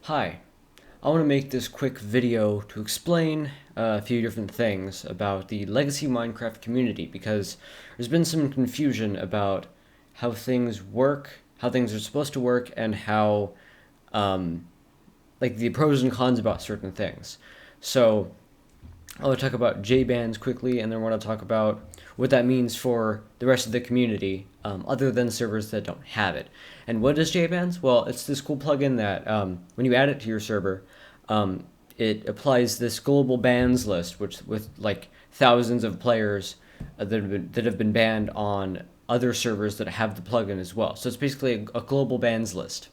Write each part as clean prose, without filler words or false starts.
Hi, I want to make this quick video to explain a few different things about the Legacy Minecraft community because there's been some confusion about how things work, how things are supposed to work, and how, like the pros and cons about certain things. So I want to talk about JBans quickly, and then I want to talk about what that means for the rest of the community, other than servers that don't have it. And what is JBans? Well, it's this cool plugin that when you add it to your server, it applies this global bans list, which with like thousands of players that have been banned on other servers that have the plugin as well. So it's basically a global bans list,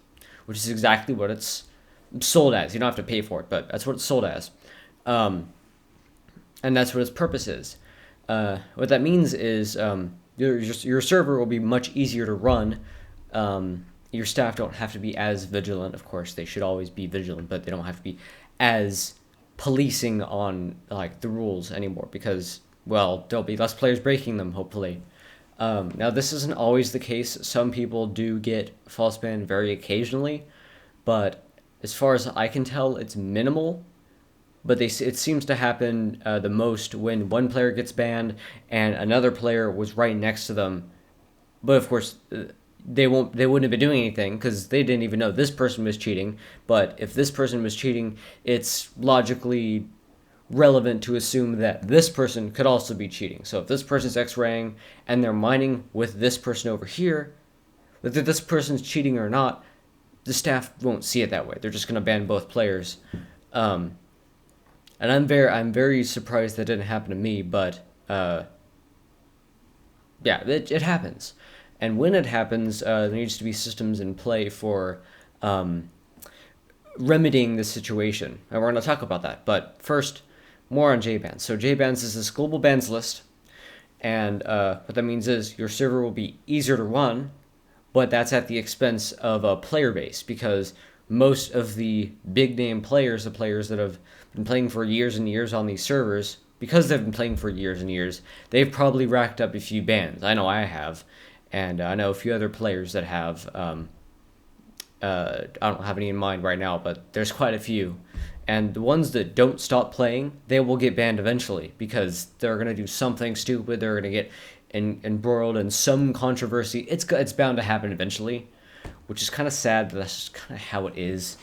which is exactly what it's sold as. You don't have to pay for it, but that's what it's sold as. And that's what its purpose is. What that means is your server will be much easier to run. Your staff don't have to be as vigilant. Of course, they should always be vigilant, but they don't have to be as policing on like the rules anymore because, well, there'll be less players breaking them, hopefully. Now, this isn't always the case. Some people do get false ban very occasionally, but as far as I can tell, it's minimal. But it seems to happen the most when one player gets banned and another player was right next to them. But of course, they wouldn't have been doing anything because they didn't even know this person was cheating. But if this person was cheating, it's logically relevant to assume that this person could also be cheating. So if this person's X-raying and they're mining with this person over here, whether this person's cheating or not, the staff won't see it that way. They're just going to ban both players. And I'm very surprised that didn't happen to me, but yeah, it happens. And when it happens, there needs to be systems in play for remedying the situation. And we're going to talk about that. But first, more on JBans. So JBans is this global bans list, and what that means is your server will be easier to run, but that's at the expense of a player base because most of the big name players, the players that have been playing for years and years on these servers, because they've been playing for years and years, they've probably racked up a few bans. I know I have, and I know a few other players that have. I don't have any in mind right now, but there's quite a few. And the ones that don't stop playing, they will get banned eventually because they're going to do something stupid. They're going to get embroiled in some controversy. It's bound to happen eventually, which is kind of sad, but that's just kind of how it is.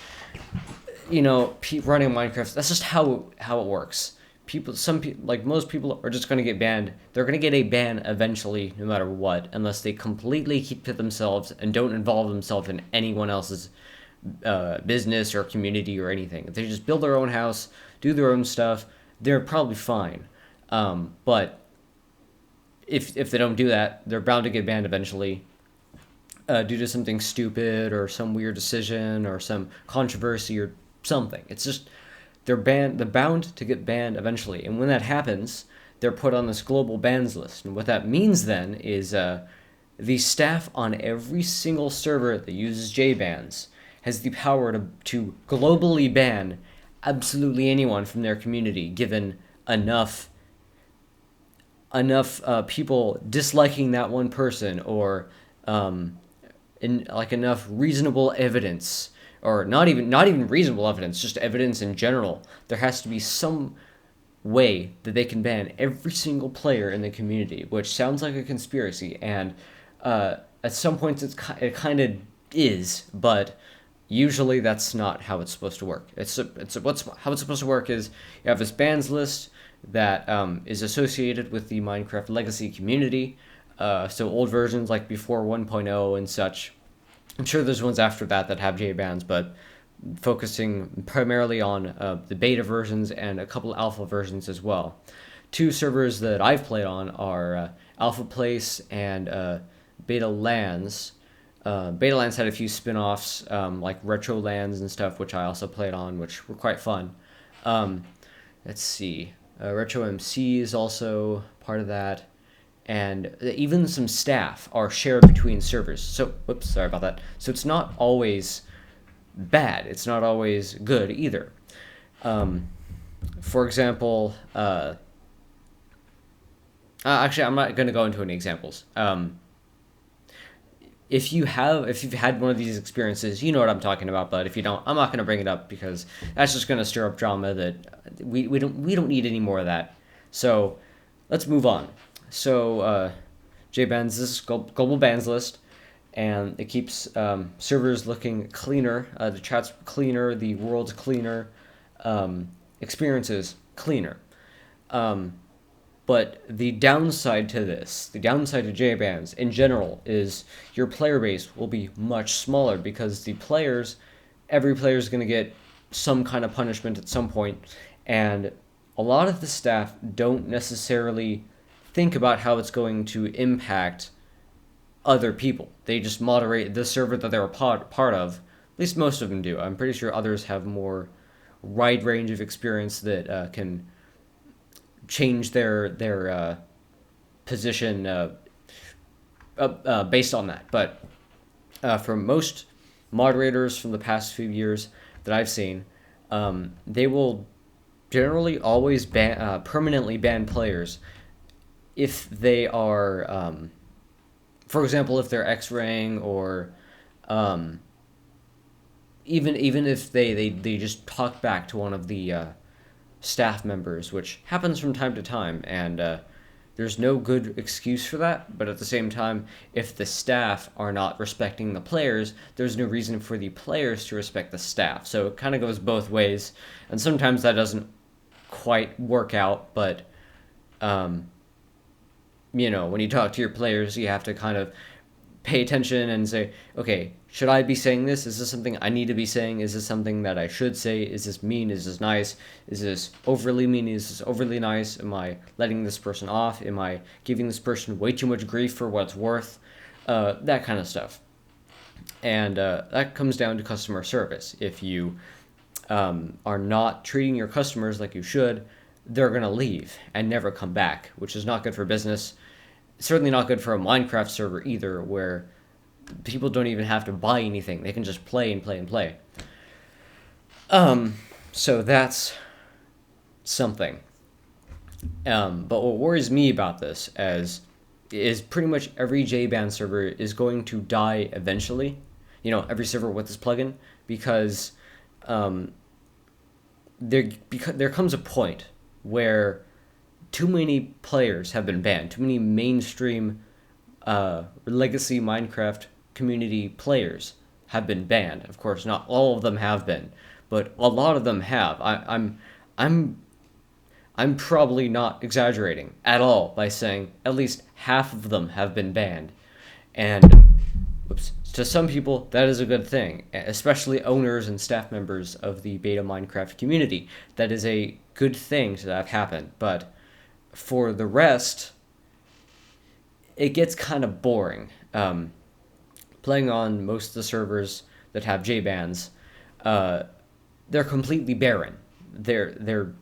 You know, running Minecraft, that's just how it works. Some people, like most people, are just going to get banned. They're going to get a ban eventually, no matter what, unless they completely keep to themselves and don't involve themselves in anyone else's business or community or anything. If they just build their own house, do their own stuff, they're probably fine. But if they don't do that, they're bound to get banned eventually. Due to something stupid or some weird decision or some controversy or something. It's just they're bound to get banned eventually. And when that happens, they're put on this global bans list. And what that means then is the staff on every single server that uses JBans has the power to globally ban absolutely anyone from their community given enough people disliking that one person or enough reasonable evidence, or not even reasonable evidence, just evidence in general. There has to be some way that they can ban every single player in the community, which sounds like a conspiracy, and at some points it kind of is, but usually that's not how it's supposed to work. How it's supposed to work is you have this bans list that is associated with the Minecraft Legacy community. So old versions like before 1.0 and such. I'm sure there's ones after that have JBans, but focusing primarily on the beta versions and a couple alpha versions as well. Two servers that I've played on are Alpha Place and Beta Lands. Beta Lands had a few spin-offs like Retro Lands and stuff, which I also played on, which were quite fun. Let's see. Retro MC is also part of that. And even some staff are shared between servers. So, whoops, sorry about that. So it's not always bad. It's not always good either. For example, actually, I'm not going to go into any examples. if you've had one of these experiences, you know what I'm talking about. But if you don't, I'm not going to bring it up because that's just going to stir up drama that we don't need any more of that. So let's move on. So JBans is global bans list, and it keeps servers looking cleaner, the chat's cleaner, the world's cleaner, experiences cleaner. But the downside to this, the downside to JBans in general, is your player base will be much smaller because every player is going to get some kind of punishment at some point, and a lot of the staff don't necessarily think about how it's going to impact other people. They just moderate the server that they're a part of. At least most of them do. I'm pretty sure others have more wide range of experience that can change their position based on that. But for most moderators from the past few years that I've seen, they will generally always permanently ban players if they are, for example, if they're X-raying or even if they just talk back to one of the staff members, which happens from time to time, and there's no good excuse for that. But at the same time, if the staff are not respecting the players, there's no reason for the players to respect the staff. So it kind of goes both ways, and sometimes that doesn't quite work out. But when you talk to your players, you have to kind of pay attention and say, okay, should I be saying this? Is this something I need to be saying? Is this something that I should say? Is this mean? Is this nice? Is this overly mean? Is this overly nice? Am I letting this person off? Am I giving this person way too much grief for what it's worth? That kind of stuff. And that comes down to customer service. If you are not treating your customers like you should, they're going to leave and never come back, which is not good for business. Certainly not good for a Minecraft server either, where people don't even have to buy anything. They can just play and play and play. So that's something. But what worries me about this is pretty much every JBan server is going to die eventually. Every server with this plugin, because there comes a point where too many players have been banned. Too many mainstream legacy Minecraft community players have been banned. Of course, not all of them have been, but a lot of them have. I'm probably not exaggerating at all by saying at least half of them have been banned. And to some people, that is a good thing, especially owners and staff members of the beta Minecraft community. That is a good thing to have happen. But for the rest, it gets kind of boring. Playing on most of the servers that have JBans, they're completely barren. They're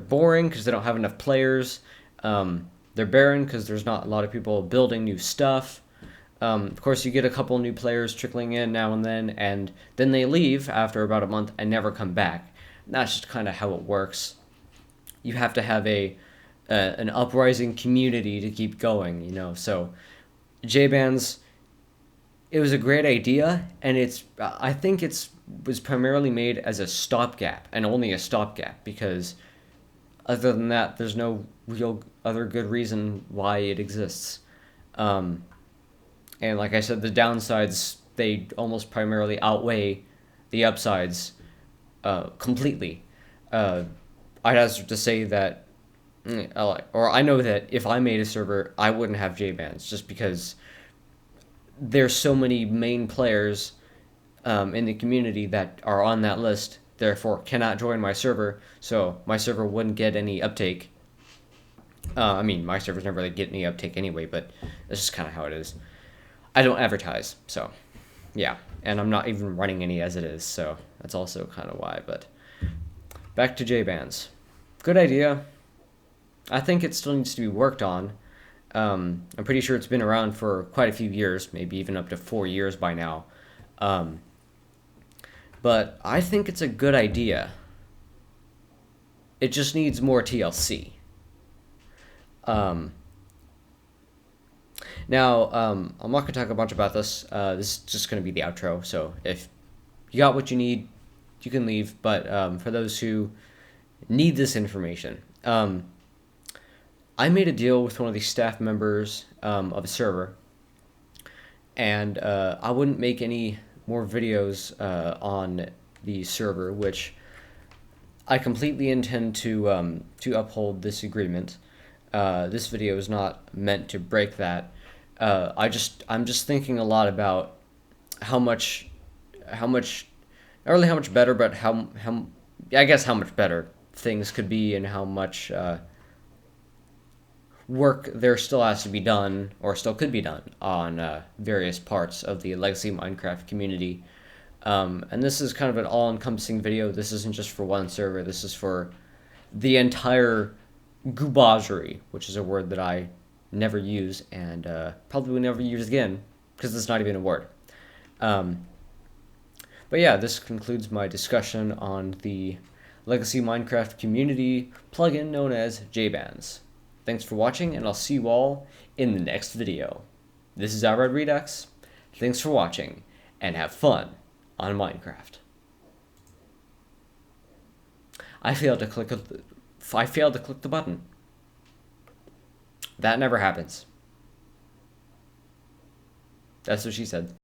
boring because they don't have enough players. They're barren because there's not a lot of people building new stuff. Of course, you get a couple new players trickling in now and then they leave after about a month and never come back. And that's just kind of how it works. You have to have an uprising community to keep going, So JBans, it was a great idea, and I think was primarily made as a stopgap, and only a stopgap, because other than that, there's no real other good reason why it exists. And like I said, the downsides, they almost primarily outweigh the upsides completely. I'd have to say that, or I know that if I made a server, I wouldn't have JBans, just because there's so many main players in the community that are on that list, therefore cannot join my server, so my server wouldn't get any uptake. My servers never really get any uptake anyway, but that's just kind of how it is. I don't advertise, so yeah, and I'm not even running any as it is, so that's also kind of why. But back to JBans. Good idea. I think it still needs to be worked on. I'm pretty sure it's been around for quite a few years, maybe even up to 4 years by now. But I think it's a good idea. It just needs more TLC. Now, I'm not going to talk a bunch about this. This is just going to be the outro. So if you got what you need, you can leave. But for those who need this information, I made a deal with one of the staff members of a server, and I wouldn't make any more videos on the server, which I completely intend to uphold this agreement. This video is not meant to break that. I'm just thinking a lot about how much, not really how much better, but how I guess how much better things could be, and how much work there still has to be done, or still could be done, on various parts of the Legacy Minecraft community. And this is kind of an all-encompassing video. This isn't just for one server. This is for the entire goobagerie, which is a word that I never use, and probably will never use again, because it's not even a word. But yeah, this concludes my discussion on the Legacy Minecraft community plugin known as JBans. Thanks for watching, and I'll see you all in the next video. This is Outright Redux. Thanks for watching, and have fun on Minecraft. I failed to click the button. That never happens. That's what she said.